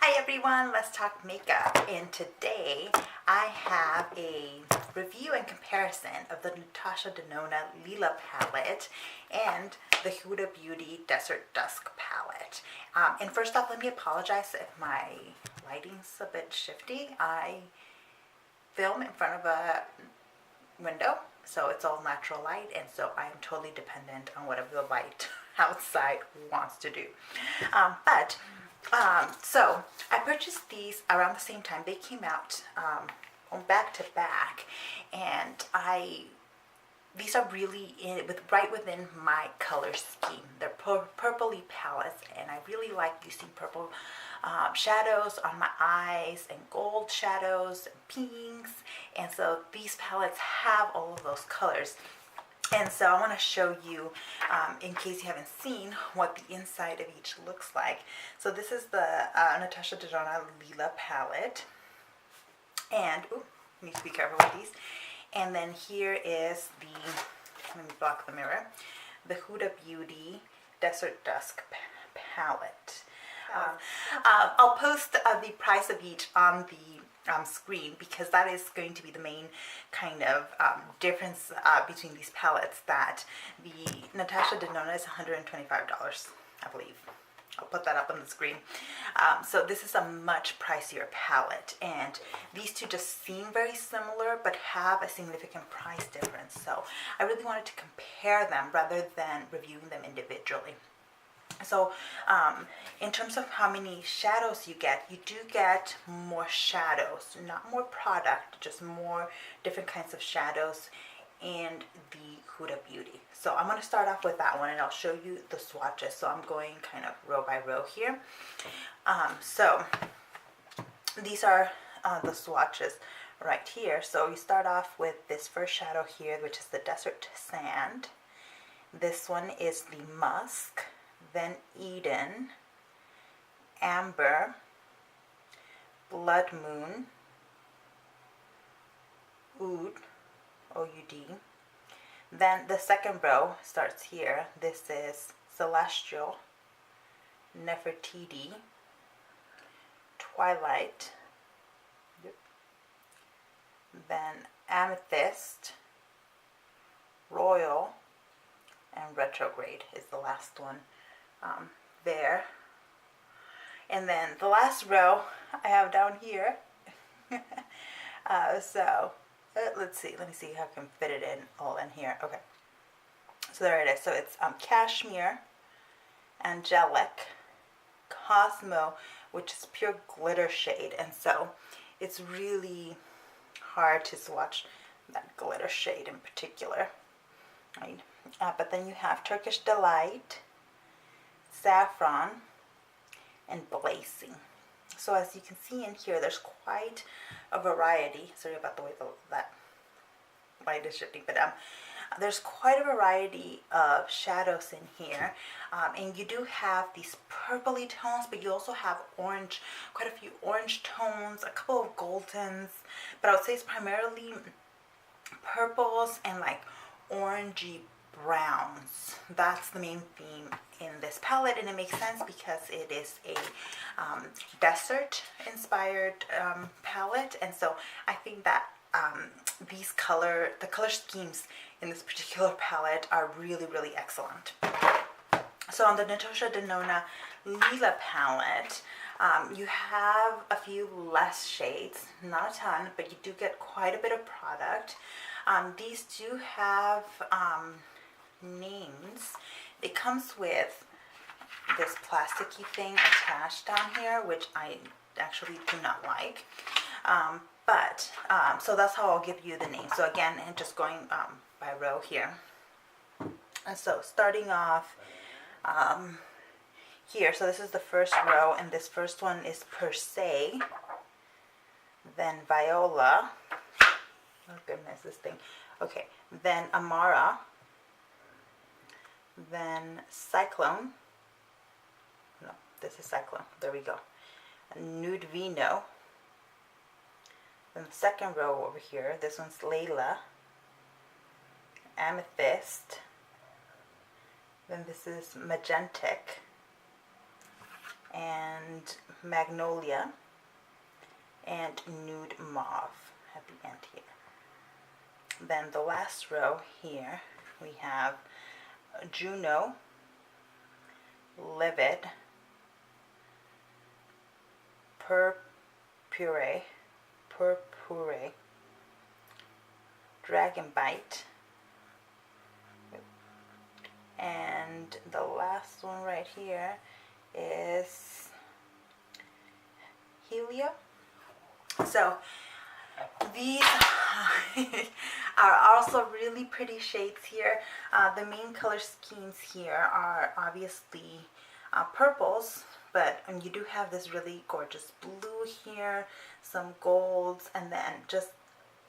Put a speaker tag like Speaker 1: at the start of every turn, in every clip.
Speaker 1: Hi everyone, let's talk makeup, and today I have a review and comparison of the Natasha Denona Lila palette and the Huda Beauty Desert Dusk palette. And first off, let me apologize if my lighting's a bit shifty. I film in front of a window, so it's all natural light, and so I am totally dependent on whatever the light outside wants to do. So I purchased these around the same time. They came out on back to back, and these are really right within my color scheme. They're purpley palettes, and I really like using purple shadows on my eyes and gold shadows and pinks, and so these palettes have all of those colors. And so I want to show you, in case you haven't seen, what the inside of each looks like. So this is the Natasha Denona Lila palette. And, ooh, need to be careful with these. And then here is let me block the mirror, the Huda Beauty Desert Dusk palette. I'll post the price of each on the screen, because that is going to be the main kind of difference between these palettes. That the Natasha Denona is $125, I believe. I'll put that up on the screen. So this is a much pricier palette, and these two just seem very similar but have a significant price difference. So I really wanted to compare them rather than reviewing them individually. So in terms of how many shadows you do get more shadows, not more product, just more different kinds of shadows in the Huda Beauty. So I'm going to start off with that one, and I'll show you the swatches. So I'm going kind of row by row here. So these are the swatches right here. So you start off with this first shadow here, which is the Desert Sand. This one is the Musk, then Eden, Amber, Blood Moon, Oud, O-U-D. Then the second row starts here. This is Celestial, Nefertiti, Twilight, then Amethyst, Royal, and Retrograde is the last one there. And then the last row I have down here. Let's see, let me see how I can fit it in all in here. Okay, so there it is. So it's Cashmere, Angelic, Cosmo, which is pure glitter shade, and so it's really hard to swatch that glitter shade in particular, right? But then you have Turkish Delight, Saffron, and Blazing. So as you can see in here, there's quite a variety. Sorry about the way that light is shifting, but there's quite a variety of shadows in here, and you do have these purpley tones, but you also have orange, quite a few orange tones, a couple of goldens, but I would say it's primarily purples and like orangey browns. That's the main theme in this palette, and it makes sense because it is a desert inspired palette, and so I think that the color schemes in this particular palette are really, really excellent. So on the Natasha Denona Lila palette, you have a few less shades, not a ton, but you do get quite a bit of product. These do have names. It comes with this plasticky thing attached down here, which I actually do not like. So that's how I'll give you the name. So again, and just going by row here. And so starting off here, so this is the first row, and this first one is Per Se, then Viola, oh goodness, this thing, okay, then Amara, then Cyclone, no, this is Cyclone, there we go, Nude Vino, then the second row over here, this one's Layla, Amethyst, then this is Magentic, and Magnolia, and Nude Mauve at the end here. Then the last row here, we have Juno, Livid, Purpure, Dragon Bite, and the last one right here is Helia. So these are also really pretty shades here. The main color schemes here are obviously purples, but you do have this really gorgeous blue here, some golds, and then just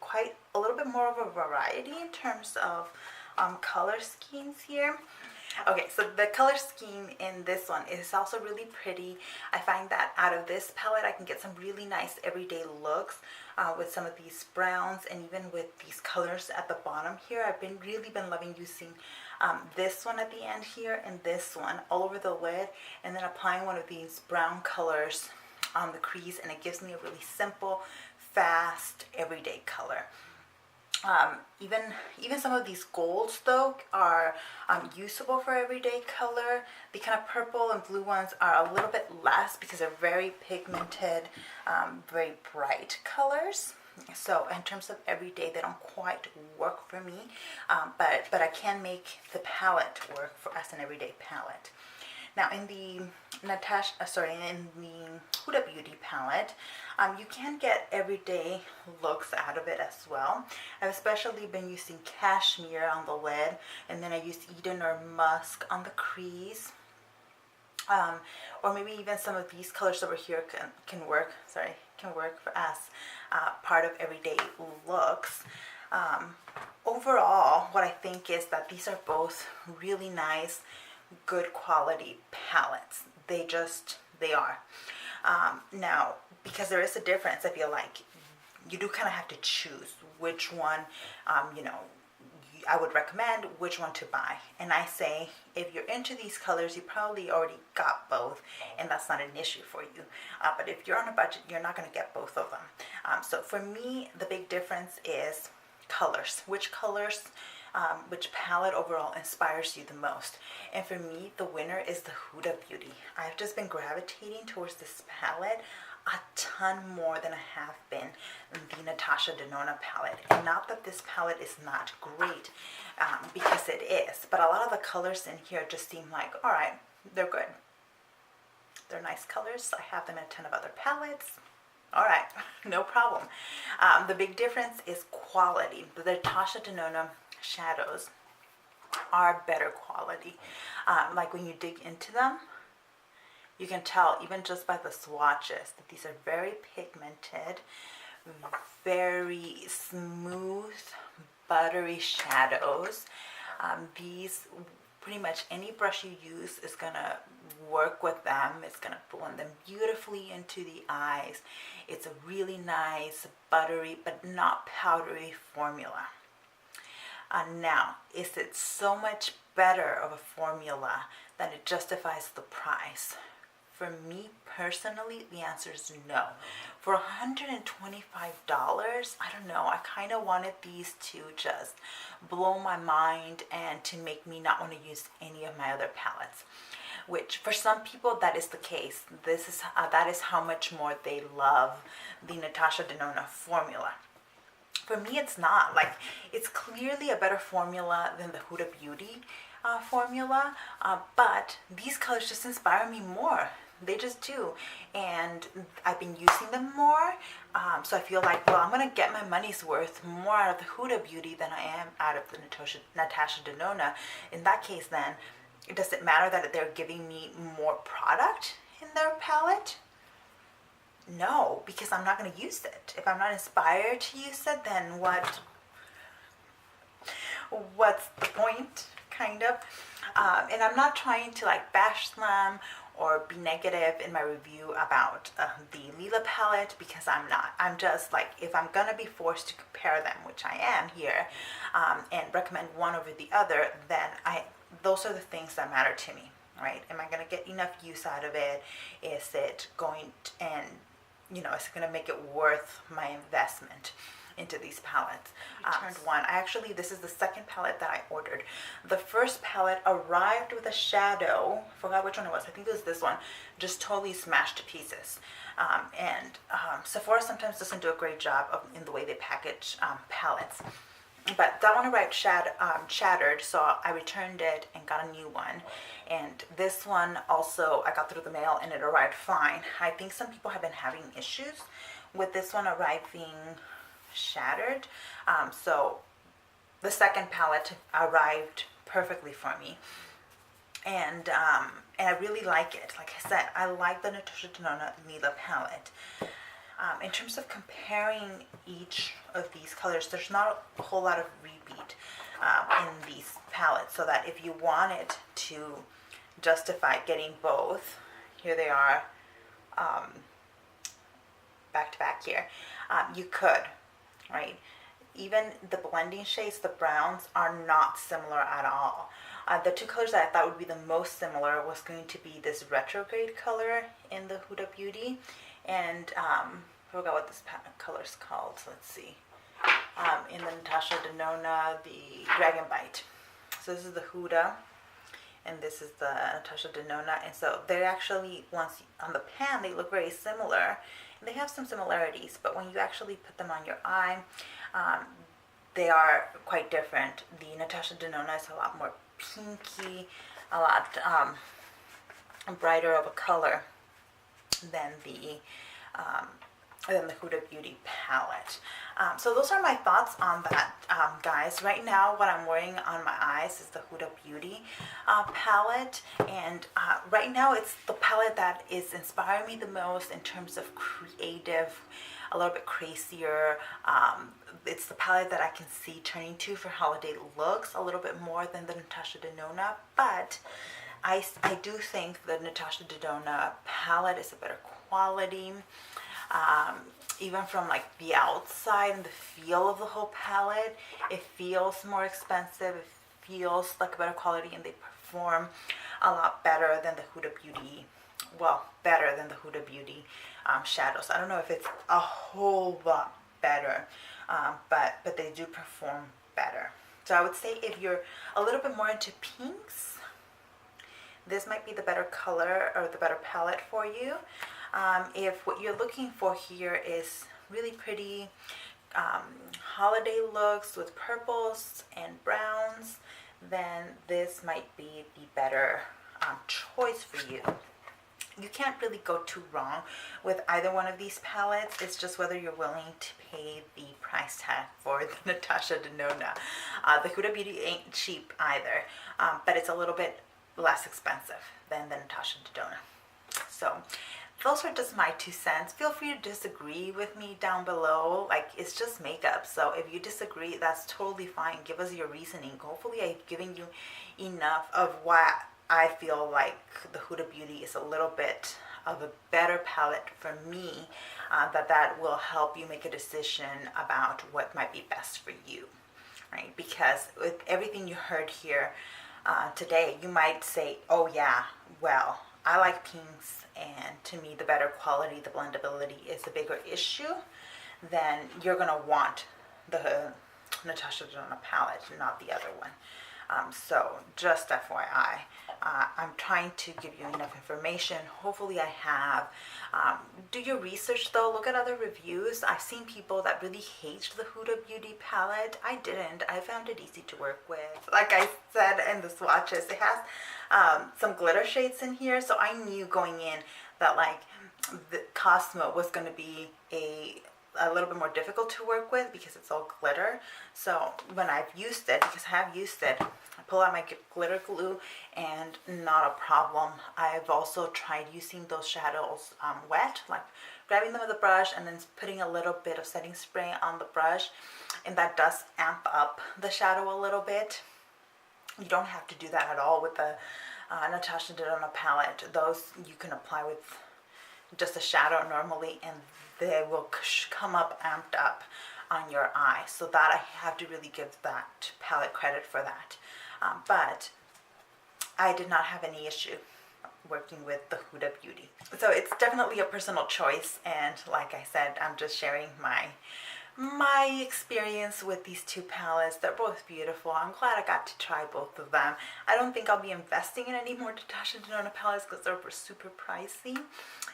Speaker 1: quite a little bit more of a variety in terms of color schemes here. Okay, so the color scheme in this one is also really pretty. I find that out of this palette I can get some really nice everyday looks with some of these browns, and even with these colors at the bottom here. I've really been loving using this one at the end here and this one all over the lid, and then applying one of these brown colors on the crease, and it gives me a really simple, fast, everyday color. Even some of these golds though are usable for everyday color. The kind of purple and blue ones are a little bit less because they're very pigmented, very bright colors. So in terms of everyday, they don't quite work for me, but I can make the palette work as an everyday palette. Now in the in the Huda Beauty palette, you can get everyday looks out of it as well. I've especially been using cashmere on the lid, and then I use Eden or Musk on the crease. Or maybe even some of these colors over here can work for as part of everyday looks. Overall, what I think is that these are both really nice, good quality palettes. They are. Now, because there is a difference, I feel like you do kind of have to choose which one, I would recommend which one to buy. And I say, if you're into these colors, you probably already got both, and that's not an issue for you. But if you're on a budget, you're not going to get both of them. So for me, the big difference is colors. Which palette overall inspires you the most? And for me, the winner is the Huda Beauty. I've just been gravitating towards this palette a ton more than I have been the Natasha Denona palette. And not that this palette is not great, because it is, but a lot of the colors in here just seem like, all right, they're good. They're nice colors. I have them in a ton of other palettes. All right, no problem. The big difference is quality. The Natasha Denona shadows are better quality. Like when you dig into them, you can tell even just by the swatches that these are very pigmented, very smooth, buttery shadows. These, pretty much any brush you use is gonna work with them. It's gonna blend them beautifully into the eyes. It's a really nice, buttery, but not powdery formula. Now, is it so much better of a formula that it justifies the price? For me personally, the answer is no. For $125, I don't know, I kind of wanted these to just blow my mind and to make me not want to use any of my other palettes. Which for some people that is the case. That is how much more they love the Natasha Denona formula. For me, it's not. Like, it's clearly a better formula than the Huda Beauty formula, but these colors just inspire me more. They just do, and I've been using them more, so I feel like, well, I'm gonna get my money's worth more out of the Huda Beauty than I am out of the Natasha Denona. In that case, then, does it matter that they're giving me more product in their palette? No, because I'm not going to use it. If I'm not inspired to use it, then what's the point, kind of? And I'm not trying to like bash them or be negative in my review about the Lila palette, because I'm not. I'm just like, if I'm going to be forced to compare them, which I am here, and recommend one over the other, then those are the things that matter to me. right? Am I going to get enough use out of it? Is it going to, and is it going to make it worth my investment into these palettes? Returned one. This is the second palette that I ordered. The first palette arrived with a shadow. Forgot which one it was. I think it was this one. Just totally smashed to pieces. Sephora sometimes doesn't do a great job in the way they package palettes. But that one arrived shattered, so I returned it and got a new one. And this one also, I got through the mail and it arrived fine. I think some people have been having issues with this one arriving shattered. So the second palette arrived perfectly for me. And I really like it. Like I said, I like the Natasha Denona Lila palette. In terms of comparing each of these colors, there's not a whole lot of repeat in these palettes, so that if you wanted to justify getting both, here they are back to back here, you could, right? Even the blending shades, the browns, are not similar at all. The two colors that I thought would be the most similar was going to be this retrograde color in the Huda Beauty, and I forgot what this color's called. So let's see. In the Natasha Denona, the Dragon Bite. So this is the Huda, and this is the Natasha Denona. And so they're actually, once on the pan, they look very similar. And they have some similarities, but when you actually put them on your eye, they are quite different. The Natasha Denona is a lot more pinky, a lot brighter of a color than the Huda Beauty palette. So those are my thoughts on that, guys. Right now, what I'm wearing on my eyes is the Huda Beauty palette, and right now it's the palette that is inspiring me the most in terms of creative, a little bit crazier. It's the palette that I can see turning to for holiday looks a little bit more than the Natasha Denona, but I do think the Natasha Denona palette is a better quality. Even from like the outside and the feel of the whole palette, it feels more expensive, it feels like a better quality, and they perform a lot better than the Huda Beauty, better than the Huda Beauty shadows. I don't know if it's a whole lot better, but they do perform better. So I would say if you're a little bit more into pinks, this might be the better color or the better palette for you. If what you're looking for here is really pretty holiday looks with purples and browns, then this might be the better choice for you. You can't really go too wrong with either one of these palettes. It's just whether you're willing to pay the price tag for the Natasha Denona. The Huda Beauty ain't cheap either, but it's a little bit less expensive than the Natasha Denona. So those are just my 2 cents. Feel free to disagree with me down below. Like, it's just makeup, so if you disagree, that's totally fine. Give us your reasoning. Hopefully I've given you enough of why I feel like the Huda Beauty is a little bit of a better palette for me, that will help you make a decision about what might be best for you, right? Because with everything you heard here today, you might say, oh yeah, well, I like pinks, and to me the better quality, the blendability is the bigger issue. Then you're going to want the Natasha Denona palette, not the other one. So just FYI, I'm trying to give you enough information. Hopefully I have. Do your research though. Look at other reviews. I've seen people that really hate the Huda Beauty palette. I didn't. I found it easy to work with. Like I said in the swatches, it has some glitter shades in here. So I knew going in that like the Cosmo was going to be a little bit more difficult to work with because it's all glitter. So when I've used it, because I have used it, I pull out my glitter glue and not a problem. I've also tried using those shadows wet, like grabbing them with a brush and then putting a little bit of setting spray on the brush, and that does amp up the shadow a little bit. You don't have to do that at all with the Natasha Denona palette. Those you can apply with just a shadow normally, and they will come up amped up on your eye. So that I have to really give that palette credit for that. But I did not have any issue working with the Huda Beauty. So it's definitely a personal choice, and like I said, I'm just sharing my experience with these two palettes. They're both beautiful. I'm glad I got to try both of them. I don't think I'll be investing in any more Natasha Denona palettes because they're super pricey,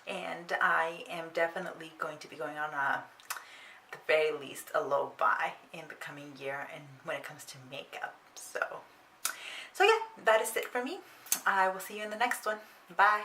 Speaker 1: and I am definitely going to be going on at the very least a low buy in the coming year, and when it comes to makeup. So yeah, that is it for me. I will see you in the next one. Bye.